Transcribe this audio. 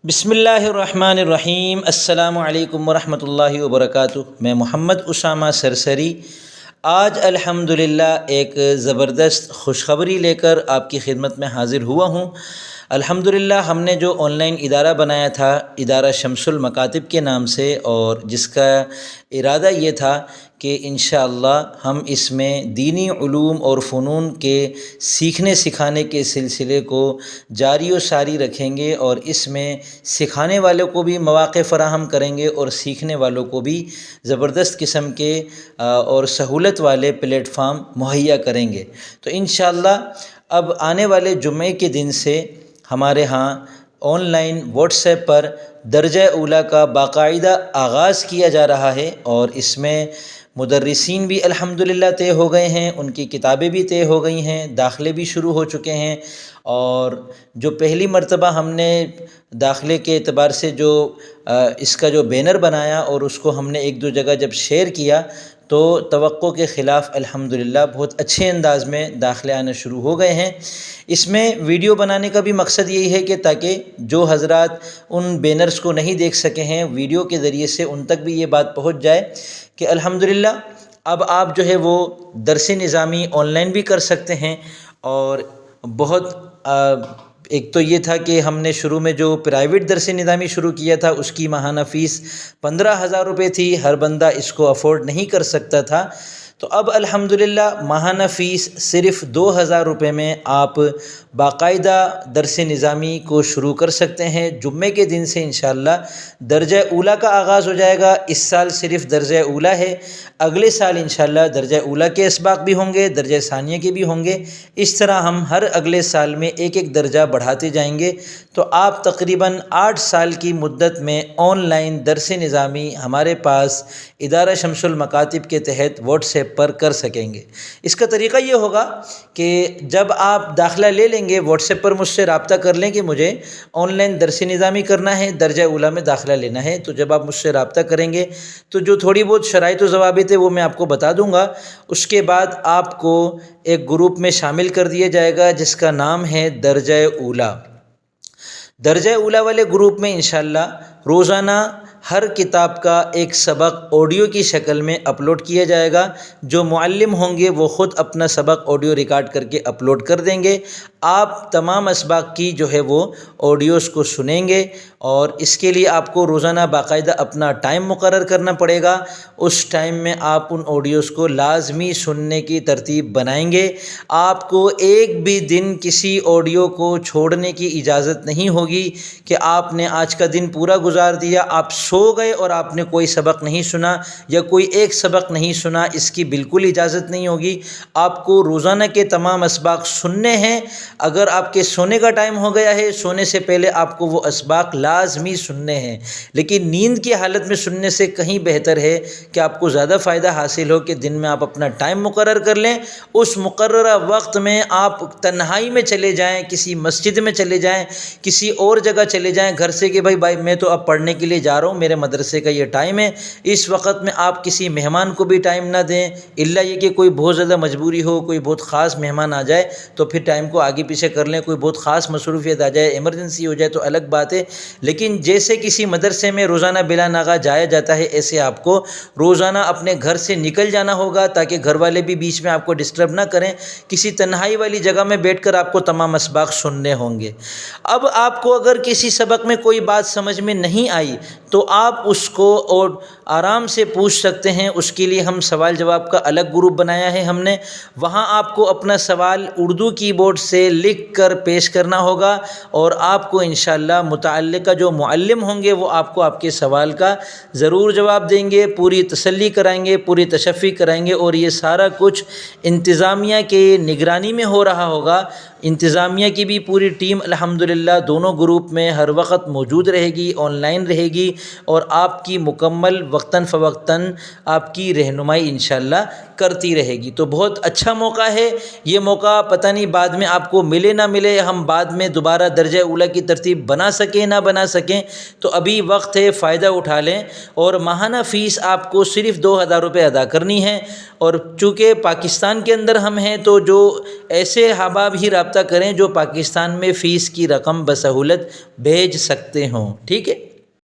بسم اللہ الرحمن الرحیم۔ السلام علیکم ورحمۃ اللہ وبرکاتہ۔ میں محمد اسامہ سرسری آج الحمدللہ ایک زبردست خوشخبری لے کر آپ کی خدمت میں حاضر ہوا ہوں۔ الحمدللہ ہم نے جو آن لائن ادارہ بنایا تھا ادارہ شمس المکاتب کے نام سے، اور جس کا ارادہ یہ تھا کہ انشاءاللہ ہم اس میں دینی علوم اور فنون کے سیکھنے سکھانے کے سلسلے کو جاری و ساری رکھیں گے، اور اس میں سکھانے والوں کو بھی مواقع فراہم کریں گے اور سیکھنے والوں کو بھی زبردست قسم کے اور سہولت والے پلیٹ فارم مہیا کریں گے۔ تو انشاءاللہ اب آنے والے جمعے کے دن سے ہمارے ہاں آن لائن واٹس ایپ پر درجہ اولیٰ کا باقاعدہ آغاز کیا جا رہا ہے، اور اس میں مدرسین بھی الحمدللہ طے ہو گئے ہیں، ان کی کتابیں بھی طے ہو گئی ہیں، داخلے بھی شروع ہو چکے ہیں۔ اور جو پہلی مرتبہ ہم نے داخلے کے اعتبار سے جو اس کا جو بینر بنایا اور اس کو ہم نے ایک دو جگہ جب شیئر کیا تو توقع کے خلاف الحمدللہ بہت اچھے انداز میں داخلے آنا شروع ہو گئے ہیں۔ اس میں ویڈیو بنانے کا بھی مقصد یہی ہے کہ تاکہ جو حضرات ان بینرز کو نہیں دیکھ سکے ہیں، ویڈیو کے ذریعے سے ان تک بھی یہ بات پہنچ جائے کہ الحمدللہ اب آپ جو ہے وہ درس نظامی آن لائن بھی کر سکتے ہیں۔ اور بہت ایک تو یہ تھا کہ ہم نے شروع میں جو پرائیویٹ درس نظامی شروع کیا تھا اس کی ماہانہ فیس 15,000 روپے تھی، ہر بندہ اس کو افورڈ نہیں کر سکتا تھا۔ تو اب الحمدللہ ماہانہ فیس صرف 2,000 روپے میں آپ باقاعدہ درس نظامی کو شروع کر سکتے ہیں۔ جمعے کے دن سے انشاءاللہ درجہ اولیٰ کا آغاز ہو جائے گا۔ اس سال صرف درجہ اولیٰ ہے، اگلے سال انشاءاللہ درجہ اولیٰ کے اسباق بھی ہوں گے، درجہ ثانیہ کے بھی ہوں گے۔ اس طرح ہم ہر اگلے سال میں ایک ایک درجہ بڑھاتے جائیں گے، تو آپ تقریباً 8 سال کی مدت میں آن لائن درس نظامی ہمارے پاس ادارہ شمس المکاتب کے تحت واٹس ایپ پر کر سکیں گے۔ اس کا طریقہ یہ ہوگا کہ جب آپ داخلہ لے لیں گے واٹس ایپ پر مجھ سے رابطہ کر لیں کہ مجھے آن لائن درس نظامی کرنا ہے، درجہ اولیٰ میں داخلہ لینا ہے، تو جب آپ مجھ سے رابطہ کریں گے تو جو تھوڑی بہت شرائط و ضوابط ہے وہ میں آپ کو بتا دوں گا۔ اس کے بعد آپ کو ایک گروپ میں شامل کر دیا جائے گا جس کا نام ہے درجہ اولیٰ۔ درجہ اولیٰ والے گروپ میں انشاءاللہ روزانہ ہر کتاب کا ایک سبق آڈیو کی شکل میں اپلوڈ کیا جائے گا۔ جو معلم ہوں گے وہ خود اپنا سبق آڈیو ریکارڈ کر کے اپلوڈ کر دیں گے۔ آپ تمام اسباق کی جو ہے وہ آڈیوز کو سنیں گے، اور اس کے لیے آپ کو روزانہ باقاعدہ اپنا ٹائم مقرر کرنا پڑے گا۔ اس ٹائم میں آپ ان آڈیوز کو لازمی سننے کی ترتیب بنائیں گے۔ آپ کو ایک بھی دن کسی آڈیو کو چھوڑنے کی اجازت نہیں ہوگی کہ آپ نے آج کا دن پورا گزار دیا، آپ سو گئے اور آپ نے کوئی سبق نہیں سنا یا کوئی ایک سبق نہیں سنا، اس کی بالکل اجازت نہیں ہوگی۔ آپ کو روزانہ کے تمام اسباق سننے ہیں۔ اگر آپ کے سونے کا ٹائم ہو گیا ہے، سونے سے پہلے آپ کو وہ اسباق لازمی سننے ہیں، لیکن نیند کی حالت میں سننے سے کہیں بہتر ہے کہ آپ کو زیادہ فائدہ حاصل ہو کہ دن میں آپ اپنا ٹائم مقرر کر لیں، اس مقررہ وقت میں آپ تنہائی میں چلے جائیں، کسی مسجد میں چلے جائیں، کسی اور جگہ چلے جائیں گھر سے کہ بھائی میں تو اب پڑھنے کے لیے جا رہا ہوں، میرے مدرسے کا یہ ٹائم ہے۔ اس وقت میں آپ کسی مہمان کو بھی ٹائم نہ دیں، الا یہ کہ کوئی بہت زیادہ مجبوری ہو، کوئی بہت خاص مہمان آ جائے تو پھر ٹائم کو آگے پیچھے کر لیں، کوئی بہت خاص مصروفیت آ جائے، ایمرجنسی ہو جائے تو الگ بات ہے۔ لیکن جیسے کسی مدرسے میں روزانہ بلا ناغہ جایا جاتا ہے، ایسے آپ کو روزانہ اپنے گھر سے نکل جانا ہوگا تاکہ گھر والے بھی بیچ میں آپ کو ڈسٹرب نہ کریں۔ کسی تنہائی والی جگہ میں بیٹھ کر آپ کو تمام اسباق سننے ہوں گے۔ اب آپ کو اگر کسی سبق میں کوئی بات سمجھ میں نہیں آئی تو آپ اس کو اور آرام سے پوچھ سکتے ہیں۔ اس کے لیے ہم سوال جواب کا الگ گروپ بنایا ہے ہم نے، وہاں آپ کو اپنا سوال اردو کی بورڈ سے لکھ کر پیش کرنا ہوگا، اور آپ کو انشاءاللہ متعلقہ جو معلم ہوں گے وہ آپ کو آپ کے سوال کا ضرور جواب دیں گے، پوری تسلی کرائیں گے، پوری تشفی کرائیں گے، اور یہ سارا کچھ انتظامیہ کے نگرانی میں ہو رہا ہوگا۔ انتظامیہ کی بھی پوری ٹیم الحمدللہ دونوں گروپ میں ہر وقت موجود رہے گی، آن لائن رہے گی، اور آپ کی مکمل وقتاً فوقتاً آپ کی رہنمائی انشاءاللہ کرتی رہے گی۔ تو بہت اچھا موقع ہے یہ موقع، پتہ نہیں بعد میں آپ کو ملے نہ ملے، ہم بعد میں دوبارہ درجہ اولیٰ کی ترتیب بنا سکیں نہ بنا سکیں، تو ابھی وقت ہے، فائدہ اٹھا لیں۔ اور ماہانہ فیس آپ کو صرف 2000 روپے ادا کرنی ہے، اور چونکہ پاکستان کے اندر ہم ہیں تو جو ایسے احباب ہی رابطہ کریں جو پاکستان میں فیس کی رقم بسہولت بھیج سکتے ہوں، ٹھیک ہے۔